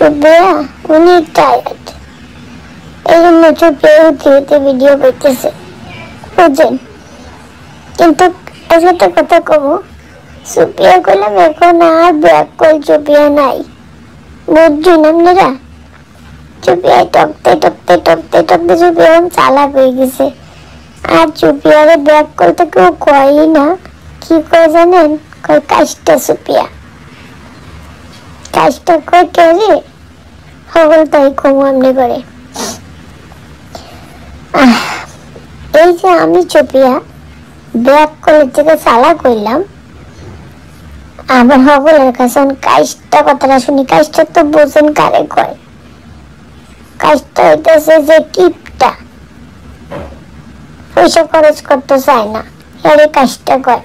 চুপিয়া অনেক টায়ার্ড, এই জন্য চুপিয়া উঠে উঠে ভিডিও করতেছে, বুঝছেন? কিন্তু একটা কথা কব, চুপিয়া করলাম এখন আর ব্যাক কল চুপিয়া নাই, বুঝছেন আপনারা? চুপিয়া টকতে টকতে টকতে টকতে চুপিয়া চালাক হয়ে গেছে। আর চুপিয়ারে ব্যাক করতে কেউ কয়ই না, কি কয় জানেন? কয় কাজটা চুপিয়া, কাজটা কয় কে রে সকল তাই কমু এমনি করে। এই যে আমি চুপিয়া ব্যাক কলের থেকে চালাক হইলাম, আবার সকলের কাছে কাজটা কথাটা শুনি। কাজটা তো বোঝেন কারে কয়? কাজটা হইতেছে যে টিপটা পয়সা খরচ করতে চায় না, এর কাজটা কয়।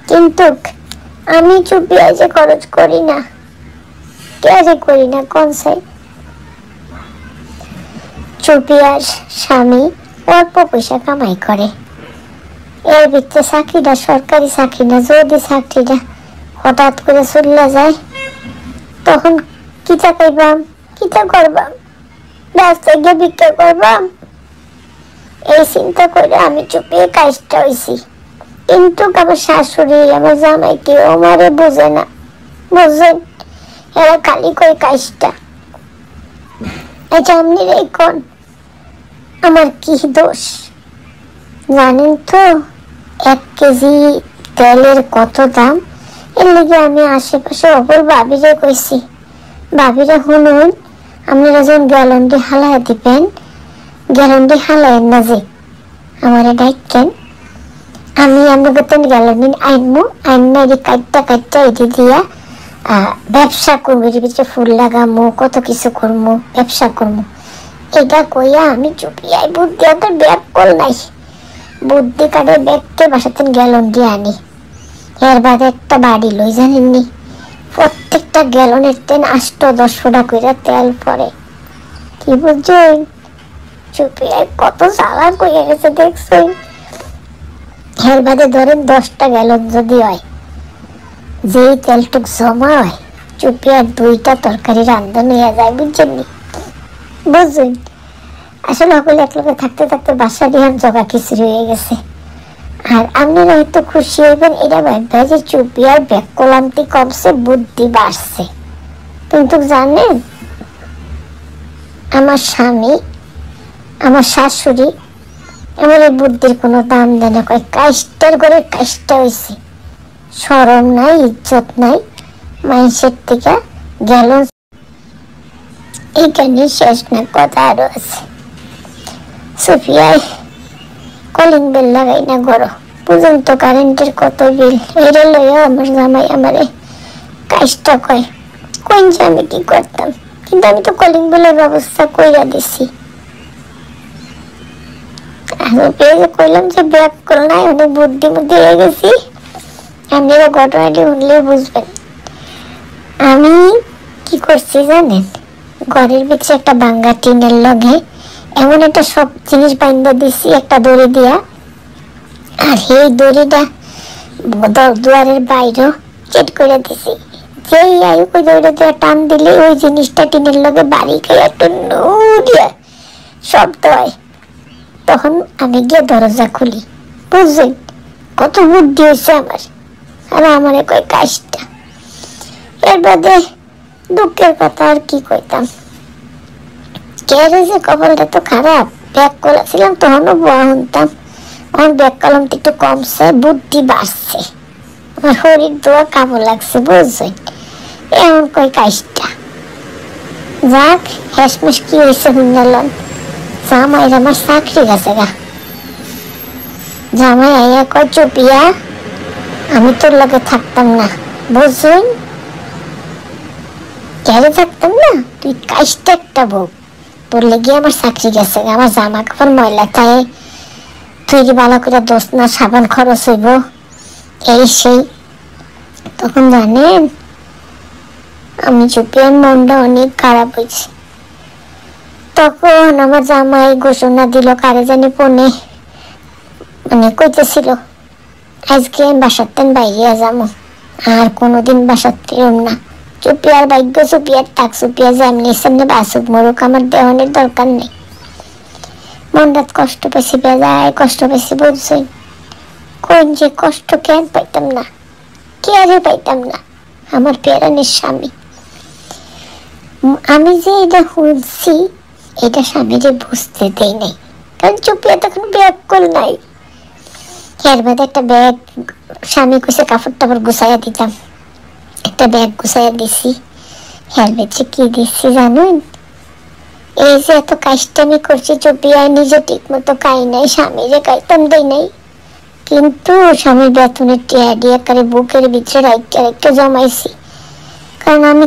কিন্তু আমি চুপিয়া যে খরচ করি না, কে করি না কোন সাই? চুপিয়ার স্বামী অল্প পয়সা কামাই করে, এর ভিতরে চাকরিটা সরকারি চাকরি না। যদি চাকরিটা হঠাৎ করে চলে যায় তখন কিটা কইবাম, কিটা করবাম, রাস্তায় গিয়ে ভিক্ষা করবাম, এই চিন্তা করে আমি চুপিয়ে কাজটা হয়েছি। কিন্তু আমার শাশুড়ি আমার জামাই কেউ আমারে বোঝে না, বুঝলেন? এরা খালি কই কাজটা। এটা আপনি কোন আমার কি দোষ জানেন তো? 1 কেজি তেলের কত দাম, এর লেগে আমি আশেপাশে অপর ভাবিরে কইছি, ভাবিরা শুনুন, আপনারা যখন গ্যালন্ডি হালায় দিবেন, গ্যালন্ডি হালায় না যে আমারে ডাইকেন, আমি আপনাকে তো গ্যালন্ডি আইনমু, আইনা কাটটা কাটটা এটি দিয়া ব্যবসা করবো, এর ভিতরে ফুল লাগামো, কত কিছু করবো, ব্যবসা করবো। এটা কইয়া আমি চুপিয়াই বুদ্ধি তো ব্যাগ কল নাই, বুদ্ধি কাটে ব্যাগকে বাসাতে গ্যালন্ডি আনি। এর বাদে একটা বাড়ি লই, জানেননি? প্রত্যেকটা গ্যালনের তেল 8-10 ফোঁটা করে তেল পরে, কি বুঝছেন? চুপিয়াই কত চালাক হয়ে গেছে দেখছেন? এর বাদে ধরেন 10টা গ্যালন যদি হয়, যেই তেলটুক জমা হয় চুপিয়ার 2টা তরকারি রান্ধন হয়ে যায়, বুঝছেন? বুঝছেন? আসলে সকলে একলগে থাকতে থাকতে বাসা দিয়ে জগা খিচুড়ি হয়ে গেছে। আর আপনারা হয়তো খুশি হইবেন, এটা ভাববে যে চুপিয়ার ব্যাগ কলান্তি কমছে, বুদ্ধি বাড়ছে। কিন্তু জানেন, আমার স্বামী আমার শাশুড়ি আমার এই বুদ্ধির কোনো দাম দেয় না, কয় কাজটার করে কাজটা হয়েছে, শরম নাই, ইজ্জত নাই, মানুষের থেকে গেল। এইখানে শেষ না, কথা আরো আছে। সুফিয়ায় কলিং বেল লাগাই না গরো, বুঝুন তো কারেন্টের কত বিল, এটা লইয়া আমার জামাই আমারে কাজটা কয়। কোন যে আমি কি করতাম, কিন্তু আমি তো কলিং বেলের ব্যবস্থা কইরা দিছি। কইলাম যে ব্যাগ কল নাই, অনেক বুদ্ধি মধ্যে হয়ে গেছি। আপনারা ঘটনাটি শুনলে বুঝবেন আমি কি করছি জানেন? ঘরের ভিতরে একটা ভাঙ্গা টিনের লগে এমন একটা সব জিনিস বান্ধা দিছি একটা দড়ি দিয়া, আর এই দড়িটা দুয়ারের বাইরে চেট করে দিছি। যেই আয়ু ওই দড়িটা দিয়ে টান দিলে ওই জিনিসটা টিনের লগে বাড়ি খেয়ে একটু নুড়িয়া শব্দ হয়, তখন আমি গিয়ে দরজা খুলি। বুঝলেন কত বুদ্ধি হয়েছে আমার? আর আমার কই কাজটা। এর বাদে দুঃখের কথা আর কি কইতাম, যে কপালটা তো খারাপ, ব্যাগ কলা ছিলাম তখনও বয়া শুনতাম, আমার ব্যাগ কলম তো একটু কমছে, বুদ্ধি বাড়ছে, আমার শরীর দোয়া কামড় লাগছে, বুঝছেন? এমন কই কাজটা। যাক, হেসমেস কি হয়েছে শুনলাম, জামাই আমার চাকরি গেছে গা। জামাই আইয়া কয় চুপিয়া আমি তোর লগে থাকতাম না, বুঝছেন? কেন থাকতাম না? তুই কাজটা একটা ভোগ, তোর লেগে আমার চাকরি গেছে, আমার জামা কাপড় ময়লা চাই, তুই কি ভালো করে দোষ না, সাবান খরচ হইব, এই সেই। তখন জানেন আমি চুপিয়ার মনটা অনেক খারাপ হয়েছে। তখন আমার জামাই ঘোষণা দিল, কারে জানি ফোনে মানে কইতেছিল, আজকে বাসার বাইরে যাবো, আর কোনোদিন বাসার ফিরুম না, চুপিয়ার ভাগ্য চুপিয়ার থাক, চুপিয়া যেমনি সামনে বাসুক মরুক, আমার দেওয়ানের দরকার নেই। মন রাত কষ্ট পেয়েছি, বেজায় কষ্ট পেয়েছি, বুঝছই। কোন যে কষ্ট কেন পাইতাম না, কে আরে পাইতাম না, আমার পেরানের স্বামী। আমি যে এটা শুনছি এটা স্বামীরে বুঝতে দেই নাই, কারণ চুপিয়া তখন ব্যাগ কল নাই। এর বাদে একটা ব্যাগ স্বামী কইছে কাপড় টাপড় গুছাইয়া দিতাম, একটা ব্যাগ গুছাইয়া দিছি। এর ভেতরে কি দিচ্ছি জানুন? এই যে এত কাজটামি করছি, চুপিয়া নিজে ঠিক মতো খাই নাই, স্বামীরে খাইতাম দেই নাই, কিন্তু স্বামীর বেতনের টিয়া দিয়ে করে বুকের ভিতরে রাইখা রাইখা জমাইছি। কারণ আমি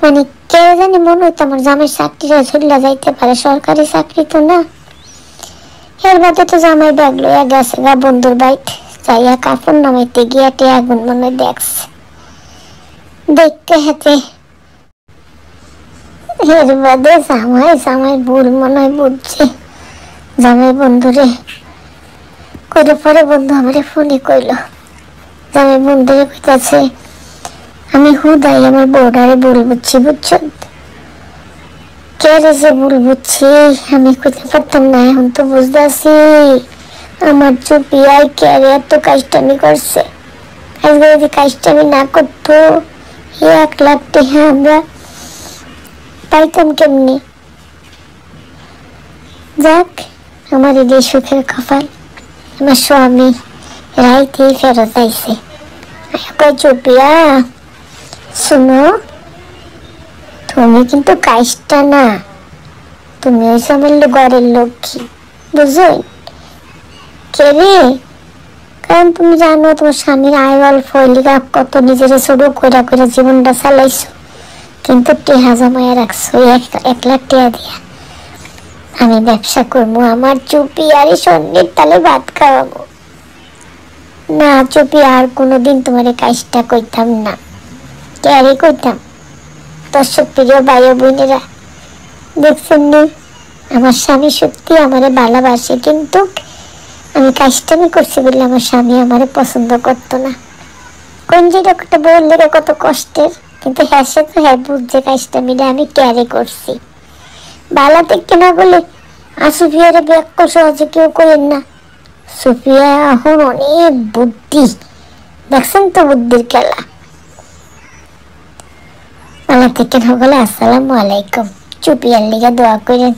মানে কে জানি মনে হইতো আমার জামাই চাকরিটা ঝুল্লা যাইতে পারে, সরকারি চাকরি তো না। এর বাদে তো জামাই ব্যাগ লইয়া গেছে গা বন্ধুর বাইক, যাইয়া কাপড় নামাইতে গিয়া টিয়া আগুন মনে দেখছে, দেখতে হেতে এর বাদে জামাই ভুল মনে হয় বুঝছে। জামাই বন্ধুরে কইলে পরে বন্ধু আমারে ফোনে কইল, জামাই বন্ধুরে কইতাছে আমি হুদাই আমার বউডারে ভুল বুঝছি, বুঝছো? কে রে যে ভুল বুঝছি আমি কইতে পারতাম না, এখন তো বুঝতেছি আমার চুপিয়াই কে রে এত কাজটামি করছে। আজকে যদি কাজটামি না করতো 1 লাখ টাকা আমরা পাইতাম কেমনি? যাক, আমার এই সুখের কপাল, আমার স্বামী রাইতে ফেরত আইছে। চুপিয়া শুনো, তুমি কিন্তু কাজটা না, তুমি হয়েছে আমার ঘরের লক্ষ্মী, বুঝো? কে রে? কারণ তুমি জানো তোমার স্বামীর আয় অল্প লিগা কত নিজের ছোট কইরা কইরা জীবনটা চালাইছো, কিন্তু টেহা জমাইয়া রাখছো 1 লাখ টাকা দিয়া। আমি ব্যবসা করবো, আমার চুপি আর সন্ধ্যের তালে ভাত খাওয়াবো না। চুপি আর কোনোদিন তোমার কাজটা কইতাম না, কে কইতাম? দর্শক প্রিয় ভাই বোনেরা, দেখছেন নি আমার স্বামী সত্যি আমারে ভালোবাসে, কিন্তু আমি কাজটামি করছি বলে আমার স্বামী আমারে পছন্দ করতো না। কোন যেটা বললে কত কষ্টের, কিন্তু হ্যাঁ সে তো হ্যাঁ বুঝছে কাজটামিটা আমি ক্যারে করছি। বালা দেখতে না বলে সুফিয়ারে ব্যাখ্যা সহজে কেউ করেন না। সুফিয়া এখন অনেক বুদ্ধি, দেখছেন তো বুদ্ধির খেলা। বালা থেকে সকলে আসসালামু আলাইকুম, চুপিয়ার লিগে দোয়া করেন।